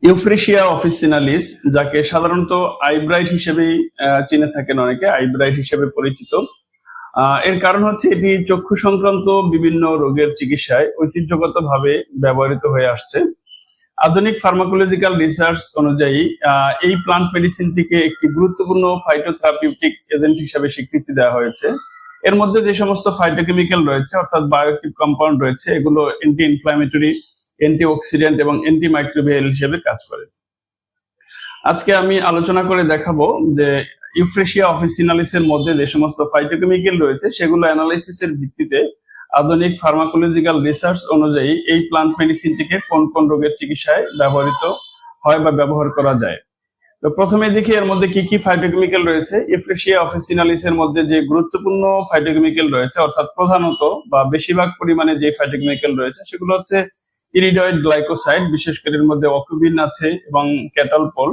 Euphrasia officinalis, যাকে সাধারণত eyebright হিসেবেই চিনে থাকেন অনেকে, আইব্রাইট হিসেবে পরিচিত। এর কারণ হচ্ছে এটি চক্ষু সংক্রান্ত বিভিন্ন রোগের চিকিৎসায় ঐতিহ্যগতভাবে ব্যবহৃত হয়ে আসছে। আধুনিক ফার্মাকোলজিক্যাল রিসার্চ অনুযায়ী এই প্লান্ট মেডিসিনটিকে একটি গুরুত্বপূর্ণ ফাইটোথেরাপিউটিক এজেন্ট হিসেবে স্বীকৃতি দেওয়া হয়েছে। এর মধ্যে যে সমস্ত ফাইটোকেমিক্যাল রয়েছে অর্থাৎ বায়োঅ্যাক্টিভ কম্পাউন্ড রয়েছে, এগুলো অ্যান্টি ইনফ্ল্যামেটরি, অ্যান্টিঅক্সিডেন্ট এবং অ্যান্টিমাইক্রোবিয়াল হিসেবে কাজ করে। আজকে আমি আলোচনা করে দেখাবো যে ইউফ্রেশিয়া অফিসিনালিসের মধ্যে যে সমস্ত ফাইটোকেমিক্যাল রয়েছে সেগুলো অ্যানালাইসিসের ভিত্তিতে আধুনিক ফার্মাকোলজিক্যাল রিসার্চ অনুযায়ী এই প্লান্ট মেডিসিনটিকে কোন কোন রোগের চিকিৎসায় ব্যবহৃত হয় বা ব্যবহার করা যায়। তো প্রথমে দেখি এর মধ্যে কি কি ফাইটোকেমিক্যাল রয়েছে। ইউফ্রেশিয়া অফিসিনালিসের মধ্যে যে গুরুত্বপূর্ণ ফাইটোকেমিক্যাল রয়েছে অর্থাৎ প্রধানত বা বেশিরভাগ পরিমাণে যে ফাইটোকেমিক্যাল রয়েছে সেগুলো হচ্ছে ইরিডয়েড গ্লাইকোসাইড, বিশেষ করে এর মধ্যে অকুবিন আছে এবং ক্যাটালপল।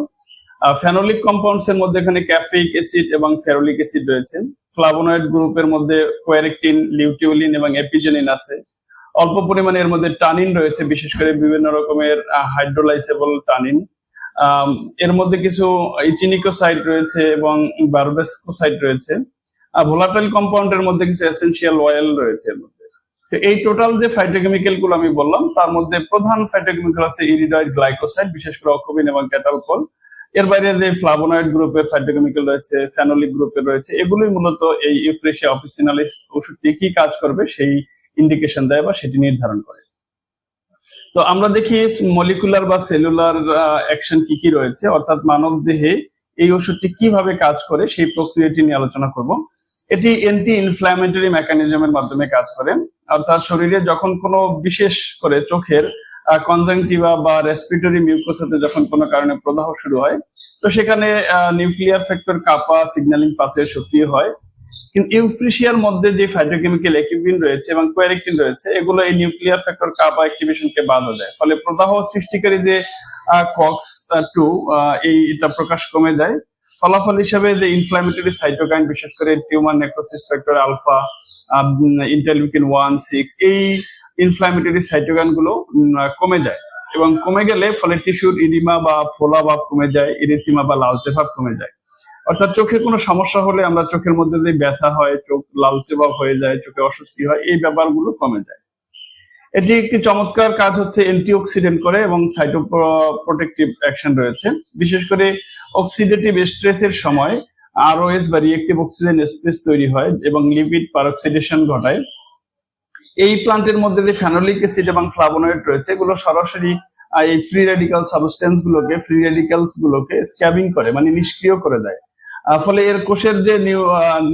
ফেনোলিক কম্পাউন্ডস এর মধ্যে এখানে ক্যাফেইক অ্যাসিড এবং ফেরোলিক অ্যাসিড রয়েছে। ফ্লাভোনয়েড গ্রুপের মধ্যে কোয়ারেকটিন, লিউটিওলিন এবং এপিজেনিন আছে। অল্প পরিমাণে এর মধ্যে টানিন রয়েছে, বিশেষ করে বিভিন্ন রকমের হাইড্রোলাইসেবল টানিন। এর মধ্যে কিছু ইচিনিকোসাইড রয়েছে এবং বারবেসকোসাইড রয়েছে। ভোলাটাইল কম্পাউন্ডের মধ্যে কিছু এসেনশিয়াল অয়েল রয়েছে এর মধ্যে। তো এই টোটাল যে ফাইটোকেমিক্যাল গুলো আমি বললাম তার মধ্যে প্রধান ফাইটোকেমিক্যাল আছে ইরিডয়েড গ্লাইকোসাইড, বিশেষ করে অকুবিন এবং ক্যাটালপল। এর বাইরে যে ফ্লাভোনয়েড গ্রুপের ফাইটোকেমিক্যাল রয়েছে, ফেনোলিক গ্রুপের রয়েছে, এগুলোই মূলত এই ইউফ্রেশিয়া অফিসিনালিস ওষুধটি কি কাজ করবে সেই ইন্ডিকেশন দেয় বা সেটি নির্ধারণ করে। তো আমরা দেখি মলিকুলার বা সেলুলার অ্যাকশন কি কি রয়েছে, অর্থাৎ মানব দেহে এই ওষুধটি কিভাবে কাজ করে সেই প্রক্রিয়াটি নিয়ে আলোচনা করব। এটি অ্যান্টি ইনফ্ল্যামেটরি মেকানিজমের মাধ্যমে কাজ করে, অর্থাৎ শরীরে যখন কোনো বিশেষ করে চোখের কনজাংটিভা বা রেসপিরেটরি মিউকোসাতে যখন কোনো কারণে প্রদাহ শুরু হয়, তো সেখানে নিউক্লিয়ার ফ্যাক্টর কাপা সিগন্যালিং পাথওয়ে সক্রিয় হয়। কিন্তু ইউফ্রেশিয়ার মধ্যে যে ফাইটোকেমিক্যাল অ্যাকিউবিন রয়েছে এবং কোয়ারেকটিন রয়েছে, এগুলো এই নিউক্লিয়ার ফ্যাক্টর কাপা অ্যাক্টিভেশনকে বাধা দেয়, ফলে প্রদাহ সৃষ্টিকারী যে COX-2 এটা প্রকাশ কমে যায়। ফলাফল হিসেবে যে ইনফ্ল্যামেটরি সাইটোকাইন, বিশেষ করে tumour necrosis factor alpha, interleukin 1, 6, এই ইনফ্ল্যামেটরি সাইটোকাইন গুলো কমে যায় এবং কমে গেলে ফলে টিস্যুর ইডিমা বা ফোলা ভাব কমে যায়, ইরিথিমা বা লালচে ভাব কমে যায়। অর্থাৎ চোখে কোনো সমস্যা হলে আমরা চোখের মধ্যে যে ব্যথা হয়, চোখ লালচে ভাব হয়ে যায়, চোখে অস্বস্তি হয়, এই ব্যাপারগুলো কমে যায়। এটি একটি চমৎকার কাজ হচ্ছে অ্যান্টিঅক্সিডেন্ট করে এবং সাইটোপ্রোটেক্টিভ অ্যাকশন রয়েছে। বিশেষ করে অক্সিডেটিভ স্ট্রেসের সময় ROS বা রিঅ্যাক্টিভ অক্সিজেন স্পেস তৈরি হয় এবং লিপিড পারঅক্সিডেশন ঘটায়। এই প্লান্টের মধ্যে যে ফেনোলিক অ্যাসিড এবং ফ্লাভোনয়েড রয়েছে, এগুলো সরাসরি এই ফ্রি রেডিক্যাল সাবস্টেন্স গুলোকে, ফ্রি রেডিক্যালস গুলোকে স্ক্যাবিং করে, মানে নিষ্ক্রিয় করে দেয়। ফলে এর কোষের যে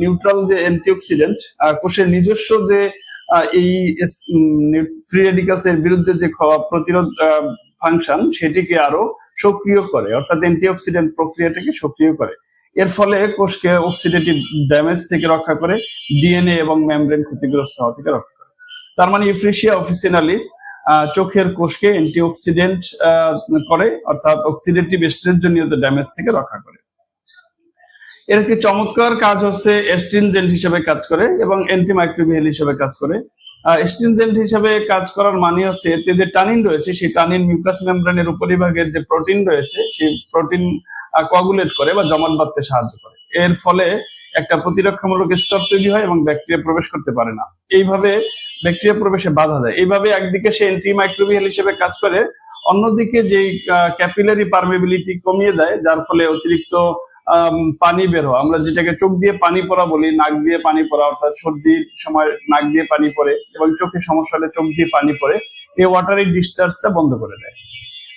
নিউট্রাল যে অ্যান্টিঅক্সিডেন্ট, কোষের নিজস্ব যে এই ফ্রি রেডিক্যালস এর বিরুদ্ধে যে প্রতিরোধ ফাংশন, সেটিকে আরো সক্রিয় করে, অর্থাৎ অ্যান্টিঅক্সিডেন্ট প্রক্রিয়াটাকে সক্রিয় করে। এর ফলে কোষকে অক্সিডেটিভ ড্যামেজ থেকে রক্ষা করে, ডিএনএ এবং মেমব্রেন ক্ষতিগ্রস্ত হওয়া থেকে রক্ষা করে। তার মানে ইউফ্রেশিয়া অফিসিনালিস চোখের কোষকে অ্যান্টিঅক্সিডেন্ট করে, অর্থাৎ অক্সিডেটিভ স্ট্রেস জনিত ড্যামেজ থেকে রক্ষা করে। এর একটি চমৎকার কাজ হচ্ছে অ্যাস্ট্রিনজেন্ট হিসেবে কাজ করে এবং অ্যান্টিমাইক্রোবিয়াল হিসেবে কাজ করে। অ্যাস্ট্রিনজেন্ট হিসেবে কাজ করার মানে হচ্ছে এতে যে টানিন রয়েছে, সেই টানিন মিউকাস মেমব্রেনের উপরিভাগের যে প্রোটিন রয়েছে, সেই প্রোটিন কোয়াগুলেট করে বা জমাট বাঁধতে সাহায্য করে। এর ফলে একটা প্রতিরক্ষামূলক স্তর তৈরি হয় এবং ব্যাকটেরিয়া প্রবেশ করতে পারে না, এইভাবে ব্যাকটেরিয়া প্রবেশে বাধা দেয়। এইভাবে একদিকে সে অ্যান্টিমাইক্রোবিয়াল হিসেবে কাজ করে, অন্যদিকে যে ক্যাপিলারি পারমেবিলিটি কমিয়ে দেয়, যার ফলে অতিরিক্ত পানি বের হওয়া, আমরা যেটাকে চোখ দিয়ে পানি পড়া বলি, নাক দিয়ে পানি পড়া, অর্থাৎ সর্দির সময় নাক দিয়ে পানি পড়ে এবং চোখে সমস্যা হলে চোখ দিয়ে পানি পড়ে, এই ওয়াটারি ডিসচার্জটা বন্ধ করে দেয়।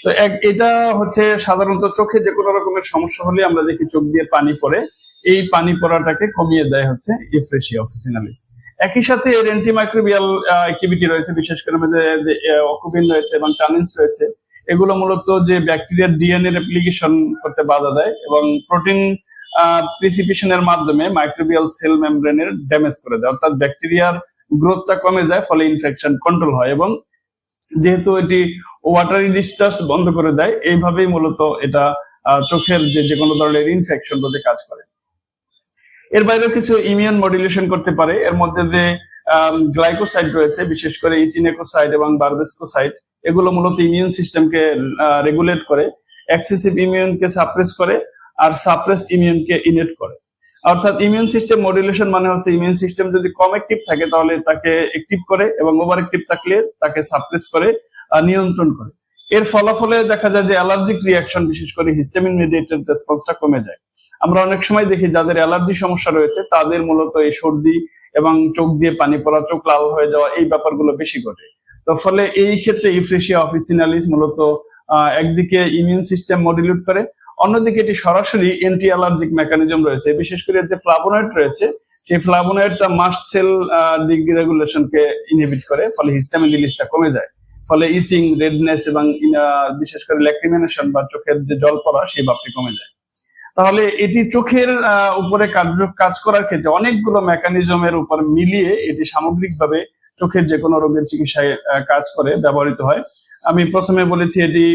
তো এটা হচ্ছে সাধারণত চোখে যে কোনো রকমের সমস্যা হলে আমরা দেখি চোখ দিয়ে পানি পড়ে, এই পানি পড়াটাকে কমিয়ে দেয় হচ্ছে ইউফ্রেশিয়া অফিসিনালিস। একই সাথে এর অ্যান্টিমাইক্রোবিয়াল অ্যাক্টিভিটি রয়েছে, বিশেষ করে অকুবিন রয়েছে এবং টানিনস রয়েছে। এগুলো মূলত যে ব্যাকটেরিয়ার ডিএনএ রেপ্লিকেশন করতে বাধা দেয় এবং প্রোটিন প্রিসিপিশনের মাধ্যমে মাইক্রোবিয়াল সেল মেমব্রেনের ড্যামেজ করে দেয়, অর্থাৎ ব্যাকটেরিয়ার গ্রোথটা কমে যায়, ফলে ইনফেকশন কন্ট্রোল হয় এবং যেহেতু এটি ওয়াটারি ডিসচার্জ বন্ধ করে দেয়, এইভাবেই মূলত এটা চোখের যে কোনো ধরনের ইনফেকশন রোধে কাজ করে। এর বাইরেও কিছু ইমিউন মডুলেশন করতে পারে। এর মধ্যে যে গ্লাইকোসাইড রয়েছে, বিশেষ করে ইচিনেকোসাইড এবং বারবেসকোসাইড, এগুলো মূলত ইমিউন সিস্টেমকে রেগুলেট করে এক্সেসিভ ইমিউনকে সাপ্রেস করে আর সাপ্রেস ইমিউনকে ইনেট করে। অর্থাৎ ইমিউন সিস্টেম মডুলেশন মানে হচ্ছে ইমিউন সিস্টেম যদি কম অ্যাক্টিভ থাকে তাহলে তাকে অ্যাক্টিভ করে, এবং ওভার অ্যাক্টিভ থাকলে তাকে সাপ্রেস করে, নিয়ন্ত্রণ করে। এর ফলাফলে দেখা যায় যে অ্যালার্জিক রিয়াকশন, বিশেষ করে হিস্টামিন মিডিয়েটেড রেসপন্সটা কমে যায়। আমরা অনেক সময় দেখি যাদের অ্যালার্জি সমস্যা রয়েছে তাদের মূলত এই সর্দি এবং চোখ দিয়ে পানি পড়া, চোখ লাল হয়ে যাওয়া, এই ব্যাপারগুলো বেশি ঘটে। তো ফলে এই ক্ষেত্রে ইউফ্রেশিয়া অফিসিনালিস মূলত একদিকে ইমিউন সিস্টেম মডুলেট করে, অন্যদিকে এটি সরাসরি অ্যান্টি অ্যালার্জিক মেকানিজম রয়েছে। বিশেষ করে যে ফ্লাভোনয়েড রয়েছে, সেই ফ্লাভোনয়েডটা মাস্ট সেল ডিরেগুলেশনকে ইনহিবিট করে, ফলে হিস্টামিন রিলিজটা কমে যায়। ফলে ইচিং, রেডনেস এবং বিশেষ করে ল্যাক্রিমিনেশন বা চোখের যে জল পড়া, সেই ভাবটি কমে যায়। তাহলে এটি চোখের উপরে কাজ করার ক্ষেত্রে অনেকগুলো মেকানিজমের উপর মিলিয়ে এটি সামগ্রিকভাবে চোখের যে কোনো রোগের চিকিৎসায় কাজ করে, ব্যবহৃত হয়। আমি প্রথমে বলেছি এটি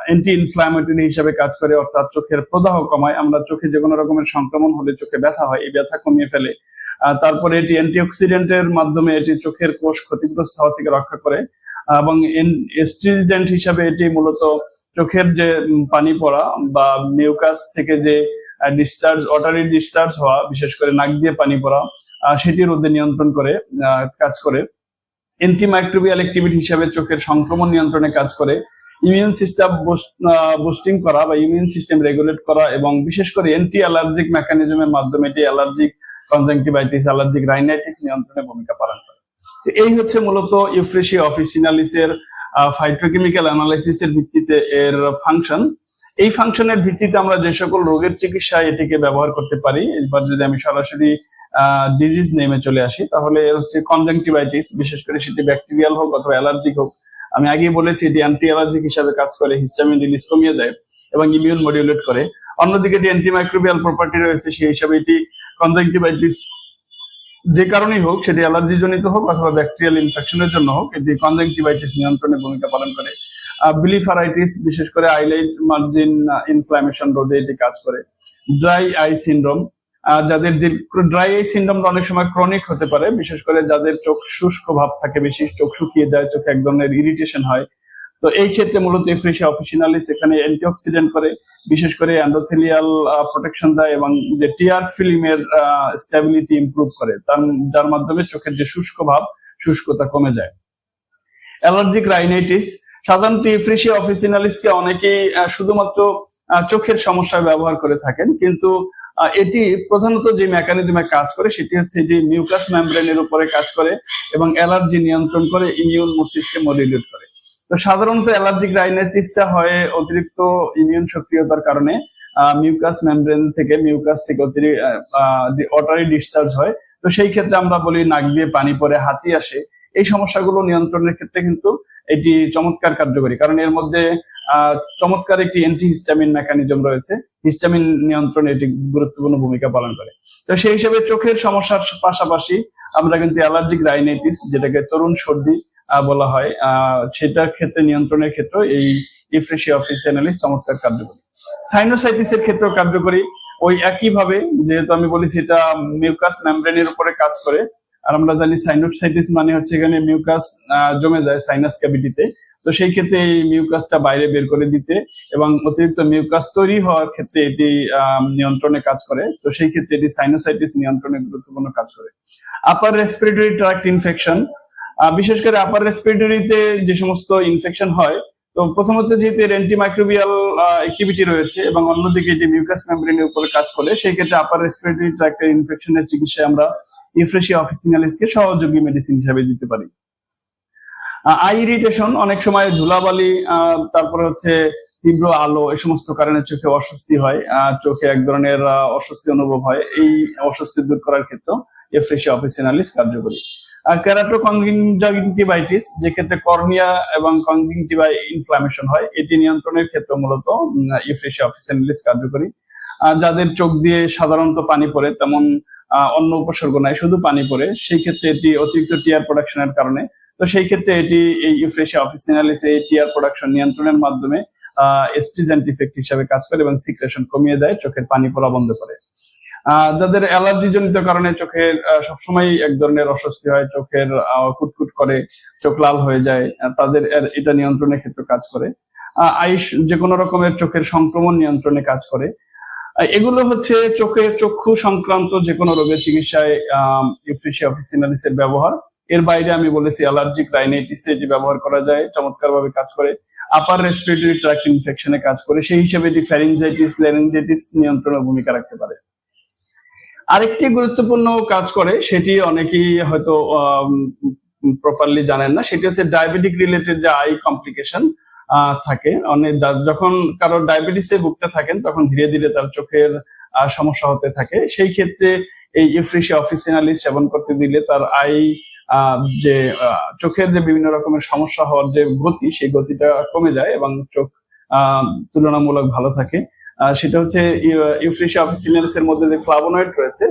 অ্যান্টি ইনফ্ল্যামেটরি হিসেবে কাজ করে, অর্থাৎ চোখের প্রদাহ কমায়। আমরা চোখে যে কোনো রকমের সংক্রমণ হলে চোখে ব্যথা হয়, এই ব্যথা কমিয়ে ফেলে। তারপরে এটি অ্যান্টিঅক্সিডেন্টের মাধ্যমে এটি চোখের কোষ ক্ষতিগ্রস্ত হওয়া থেকে রক্ষা করে, এবং এস্ট্রিজেন্ট হিসাবে এটি মূলত চোখের যে পানি পড়া বা মিউকাস থেকে যে ডিসচার্জ, ওয়াটারি ডিসচার্জ হওয়া, বিশেষ করে নাক দিয়ে পানি পড়া, সেটি রোধে নিয়ন্ত্রণ করে কাজ করে। অ্যান্টিমাইক্রোবিয়াল অ্যাক্টিভিটি হিসাবে চোখের সংক্রমণ নিয়ন্ত্রণে কাজ করে। ইমিউন সিস্টেম বুস্টিং করা বা ইমিউন সিস্টেম রেগুলেট করা, এবং বিশেষ করে অ্যান্টি অ্যালার্জিক মেকানিজমের মাধ্যমে এটি অ্যালার্জিক কনজাংটিভাইটিস, অ্যালার্জিক রাইনাইটিস নিয়ন্ত্রণে ভূমিকা পালন করে। এই হচ্ছে মূলত ইউফ্রেশিয়া অফিসিনালিসের ফাইটোকেমিক্যাল অ্যানালাইসিসের ভিত্তিতে এর ফাংশন। এই ফাংশনের ভিত্তিতে আমরা যে সকল রোগের চিকিৎসায় এটিকে ব্যবহার করতে পারি, এবার যদি আমি সরাসরি ডিজিজ নেমে চলে আসি, তাহলে এর হচ্ছে কনজাংটিভাইটিস, বিশেষ করে সেটি ব্যাকটেরিয়াল হোক অথবা অ্যালার্জিক হোক। আমি আগেই বলেছি এটি অ্যান্টি অ্যালার্জিক হিসাবে কাজ করে, হিস্টামিন রিলিজ কমিয়ে দেয় এবং ইমিউন মডিউলেট করে। অন্যদিকে এটি অ্যান্টিমাইক্রোবিয়াল প্রপার্টি রয়েছে, সেই হিসাবে এটি কনজাংটিভাইটিস যে কারণেই হোক, সেটি অ্যালার্জি জনিত হোক অথবা ব্যাকটেরিয়াল ইনফেকশনের জন্য হোক, এটি কনজাংটিভাইটিস নিয়ন্ত্রণে ভূমিকা পালন করে। ব্লিফারাইটিস, বিশেষ করে আইলাইট মার্জিন ইনফ্লামেশন রোধে এটি কাজ করে। ড্রাই আই সিনড্রোম, যাদের ড্রাই আই সিনড্রোমটা অনেক সময় ক্রনিক হতে পারে, বিশেষ করে যাদের চোখ শুষ্ক ভাব থাকে বেশি, চোখ শুকিয়ে যায়, চোখে এক ধরনের ইরিটেশন হয়। তো এই ক্ষেত্রে মূলত ইউফ্রেশিয়া অফিসিনালিস এখানে অ্যান্টিঅক্সিডেন্ট করে, বিশেষ করে এন্ডোথেলিয়াল প্রোটেকশন দেয় এবং যে টিয়ার ফিল্মের স্টেবিলিটি ইমপ্রুভ করে, যার মাধ্যমে চোখের যে শুষ্ক ভাব, শুষ্কতা কমে যায়। অ্যালার্জিক রাইনাইটিস, সাধারণত ইউফ্রেশিয়া অফিসিনালিসকে অনেকেই শুধুমাত্র চোখের সমস্যায় ব্যবহার করে থাকেন, কিন্তু এটি প্রধানত যে মেকানিজমে কাজ করে সেটি হচ্ছে যে মিউকাস মেমব্রেনের উপরে কাজ করে এবং অ্যালার্জি নিয়ন্ত্রণ করে, ইমিউন সিস্টেম মডুলেট করে। তো সাধারণত অ্যালার্জিক রাইনাইটিসটা হয় অতিরিক্ত ইমিউন সক্রিয়তার কারণে। মিউকাস মেমব্রেন থেকে, মিউকাস থেকে ওয়াটারি ডিসচার্জ হয়। তো সেই ক্ষেত্রে আমরা বলি নাক দিয়ে পানি পড়ে, হাঁচি আসে। এই সমস্যাগুলো নিয়ন্ত্রণের ক্ষেত্রে কিন্তু এটি চমৎকার কার্যকরী, কারণ এর মধ্যে চমৎকার একটি অ্যান্টি হিস্টামিন মেকানিজম রয়েছে। হিস্টামিন নিয়ন্ত্রণে এটি গুরুত্বপূর্ণ ভূমিকা পালন করে। তো সেই হিসেবে চোখের সমস্যার পাশাপাশি আমরা কিন্তু অ্যালার্জিক রাইনাইটিস, যেটাকে তরুণ সর্দি বলা হয়, সেটার ক্ষেত্রে নিয়ন্ত্রণের ক্ষেত্রে এই ইউফ্রেশিয়া অফিসিনালিস চমৎকার কার্যকরী। সাইনোসাইটিসের ক্ষেত্রেও কার্যকরী, ওই একইভাবে, যেহেতু আমি বলেছি এটা মিউকাস মেমব্রেনের উপরে কাজ করে। আর আমরা জানি সাইনোসাইটিস মানে হচ্ছে এখানে মিউকাস জমে যায় সাইনাস ক্যাভিটিতে। তো সেই ক্ষেত্রে এই মিউকাসটা বাইরে বের করে দিতে এবং অতিরিক্ত মিউকাস তৈরি হওয়ার ক্ষেত্রে এটি নিয়ন্ত্রণে কাজ করে। তো সেই ক্ষেত্রে এটি সাইনোসাইটিস নিয়ন্ত্রণে গুরুত্বপূর্ণ কাজ করে। আপার রেসপিরেটরি ট্র্যাক্ট ইনফেকশন, বিশেষ করে আপার রেসপিরেটরিতে যে সমস্ত ইনফেকশন হয়, তো প্রথমত যেহেতু এর অ্যান্টিমাইক্রোবিয়াল অ্যাক্টিভিটি রয়েছে এবং অন্যদিকে যে মিউকাস মেমব্রেনের উপরে কাজ করে, সেই ক্ষেত্রে আপার রেসপিরেটরি ট্র্যাক্টের ইনফেকশনের চিকিৎসায় আমরা ইউফ্রেশিয়া অফিসিনালিসকে সহযোগী মেডিসিন হিসেবে দিতে পারি। আই ইরিটেশন, অনেক সময় ধুলাবালি, তারপরে হচ্ছে তীব্র আলো, এই সমস্ত কারণে চোখে অস্বস্তি হয়, চোখে এক ধরনের অস্বস্তি অনুভব হয়। এই অস্বস্তি দূর করার ক্ষেত্রে ইউফ্রেশিয়া অফিসিনালিস কার্যকরী। কেরাটো কনজাংটিভাইটিস, যে ক্ষেত্রে কর্নিয়া এবং কনজাংটিভা ইনফ্লামেশন হয়, এটি নিয়ন্ত্রণের ক্ষেত্রে মূলত ইউফ্রেশিয়া অফিসিনালিস কার্যকরী। যাদের চোখ দিয়ে সাধারণত পানি পড়ে, তেমন অন্য উপসর্গ নাই, শুধু পানি পড়ে, সেই ক্ষেত্রে এটি অতিরিক্ত টিয়ার প্রোডাকশনের কারণে। তো সেই ক্ষেত্রে এটি এই ইউফ্রেশিয়া অফিসিনালিস এই টিয়ার প্রোডাকশন নিয়ন্ত্রণের মাধ্যমে এস্ট্রিজেন্ট ইফেক্ট হিসাবে কাজ করে এবং সিক্রেশন কমিয়ে দেয়, চোখের পানি পড়া বন্ধ করে। যাদের অ্যালার্জি জনিত কারণে চোখের সবসময় এক ধরনের অস্বস্তি হয়, চোখের কুটকুট করে, চোখ লাল হয়ে যায়, তাদের এটা নিয়ন্ত্রণের ক্ষেত্রে কাজ করে। আইস যে কোনো রকমের চোখের সংক্রমণ নিয়ন্ত্রণে কাজ করে। এগুলো হচ্ছে চক্ষু সংক্রান্ত যে কোনো রোগের চিকিৎসায় ইউফ্রেশিয়া অফিসিনালিস এর ব্যবহার। এর বাইরে আমি বলেছি অ্যালার্জিক রাইনাইটিসে এটি ব্যবহার করা যায়, চমৎকার ভাবে কাজ করে। আপার রেসপিরেটরি ট্র্যাক্ট ইনফেকশনে কাজ করে, সেই হিসেবে এটি ফ্যারিনজাইটিস ল্যারিনজাইটিস নিয়ন্ত্রণের ভূমিকা রাখতে পারে। আরেকটি গুরুত্বপূর্ণ কাজ করে, সেটি অনেকেই হয়তো প্রপারলি জানেন না, সেটি হচ্ছে ডায়াবেটিক রিলেটেড যে আই কমপ্লিকেশন থাকে। অনেক যখন কারো ডায়াবেটিসে ভুগতে থাকেন তখন ধীরে ধীরে তার চোখের সমস্যা হতে থাকে। সেই ক্ষেত্রে এই ইউফ্রেশিয়া অফিসিনালিস সেবন করতে দিলে তার আই যে চোখের যে বিভিন্ন রকমের সমস্যা হওয়ার যে গতি, সেই গতিটা কমে যায় এবং চোখ তুলনামূলক ভালো থাকে। সেটা হচ্ছে ইউফ্রেশিয়া অফিসিনালিস এর মধ্যে যে ফ্লাভোনয়েড রয়েছে,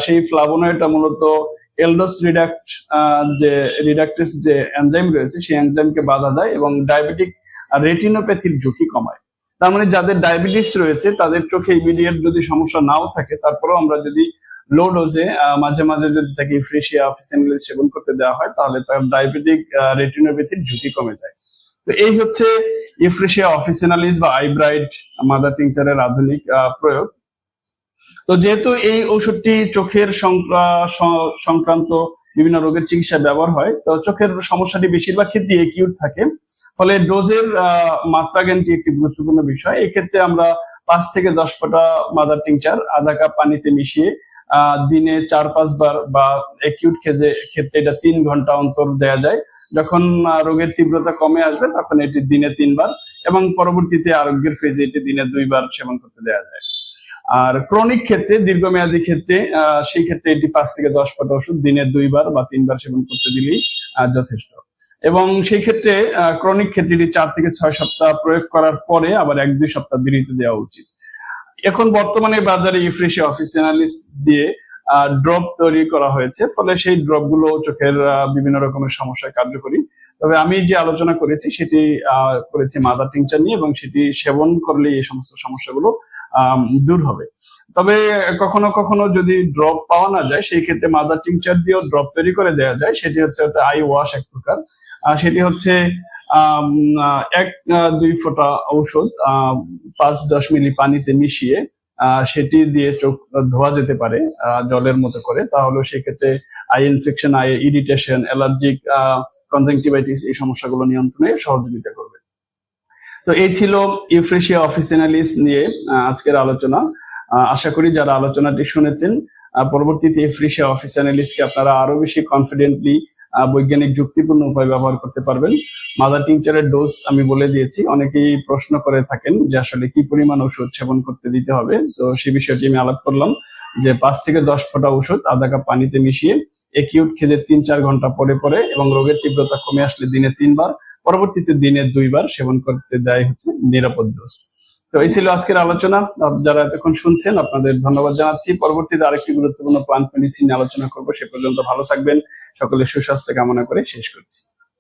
সেই ফ্লাভোনয়েডটা মূলত এলডোস রিডাক্টেস যে এনজাইম রয়েছে, সেই এনজাইমকে বাধা দেয় এবং ডায়াবেটিক রেটিনোপ্যাথির ঝুঁকি কমায়। তার মানে যাদের ডায়াবেটিস রয়েছে তাদের চোখে ইমিডিয়েট যদি সমস্যা নাও থাকে, তারপরেও আমরা যদি লো ডোজে মাঝে মাঝে যদি তাকে ইউফ্রেশিয়া অফিসিনালিস সেবন করতে দেওয়া হয়, তাহলে তার ডায়াবেটিক রেটিনোপ্যাথির ঝুঁকি কমে যায়। তো এই হচ্ছে ইউফ্রেশিয়া অফিসিনালিস বা আইব্রাইট মাদার টিংচারের আধুনিক প্রয়োগ। তো যেহেতু এই ঔষধটি চোখের সংক্রান্ত বিভিন্ন রোগের চিকিৎসায় ব্যবহার হয়, তো চোখের সমস্যাটি বেশিরভাগ ক্ষেত্রে একিউট থাকে, ফলে ডোজের মাত্রা জ্ঞানটি একটি গুরুত্বপূর্ণ বিষয়। এই ক্ষেত্রে আমরা 5 থেকে 10 ফোঁটা মাদার টিংচার আধা কাপ পানিতে মিশিয়ে দিনে 4-5 বার বা একিউট ক্ষেত্রে এটা 3 ঘন্টা অন্তর দেয়া যায়। যখন রোগের তীব্রতা কমে আসবে তখন এটি দিনে 3 বার এবং পরবর্তীতে আরোগ্যের ফেজে এটি দিনে 2 বার সেবন করতে দেওয়া যায়। আর ক্রনিক ক্ষেত্রে, দীর্ঘমেয়াদী ক্ষেত্রে, সেই ক্ষেত্রে এটি 5 থেকে 10 ফোঁটা ওষুধ দিনে 2 বার বা 3 বার সেবন করতে দিলেই যথেষ্ট। এবং সেই ক্ষেত্রে ক্রনিক ক্ষেত্রে এটি 4 থেকে 6 সপ্তাহ প্রয়োগ করার পরে আবার 1-2 সপ্তাহ বিরতি দেওয়া উচিত। এখন বর্তমানে বাজারে ইউফ্রেশিয়া অফিসিনালিস দিয়ে ড্রপ তৈরি করা হয়েছে, ফলে সেই ড্রপ গুলো চোখের বিভিন্ন রকমের সমস্যায় কার্যকরী। তবে আমি যে আলোচনা করেছি সেটি করেছি মাদার টিংচার নিয়ে, এবং সেটি সেবন করলে এই সমস্ত সমস্যাগুলো দূর হবে। তবে কখনো কখনো যদি ড্রপ পাওয়া না যায়, সেই ক্ষেত্রে মাদার টিংচার দিয়েও ড্রপ তৈরি করে দেওয়া যায়। সেটি হচ্ছে আই ওয়াশ এক প্রকার। সেটি হচ্ছে 1-2 ফোঁটা ঔষধ 5-10 মিলি পানিতে মিশিয়ে সেটি দিয়ে চোখ ধোয়া যেতে পারে জলের মতো করে। তাহলে সেক্ষেত্রে I infection, I irritation, allergic conjunctivitis এই সমস্যাগুলো নিয়ন্ত্রণে সহযোগিতা করবে। তো এই ছিল ইউফ্রেশিয়া অফিসিনালিস নিয়ে আজকের আলোচনা। আশা করি যারা আলোচনাটি শুনেছেন, পরবর্তীতে ইউফ্রেশিয়া অফিসিনালিসকে আপনারা আরো বেশি কনফিডেন্টলি বৈজ্ঞানিক যুক্তিপূর্ণ উপায় ব্যবহার করতে পারবেন। মাদার টিংচারের ডোজ আমি বলে দিয়েছি। অনেকেই প্রশ্ন করে থাকেন যে আসলে কি পরিমাণ ওষুধ সেবন করতে দিতে হবে, তো সেই বিষয়টি আমি আলাপ করলাম যে 5 থেকে 10 ফোঁটা ওষুধ আধা কাপ পানিতে মিশিয়ে একিউট খেজে 3-4 ঘন্টা পরে পরে এবং রোগের তীব্রতা কমে আসলে দিনে 3 বার, পরবর্তীতে দিনে 2 বার সেবন করতে দেয় হচ্ছে নিরাপদ ডোজ। তো এই ছিল আজকের আলোচনা। যারা এতক্ষণ শুনছেন আপনাদের ধন্যবাদ জানাচ্ছি। পরবর্তীতে আরেকটি গুরুত্বপূর্ণ প্লান্ট মেডিসিন নিয়ে আলোচনা করবো। সে পর্যন্ত ভালো থাকবেন। সকলের সুস্বাস্থ্য কামনা করে শেষ করছি।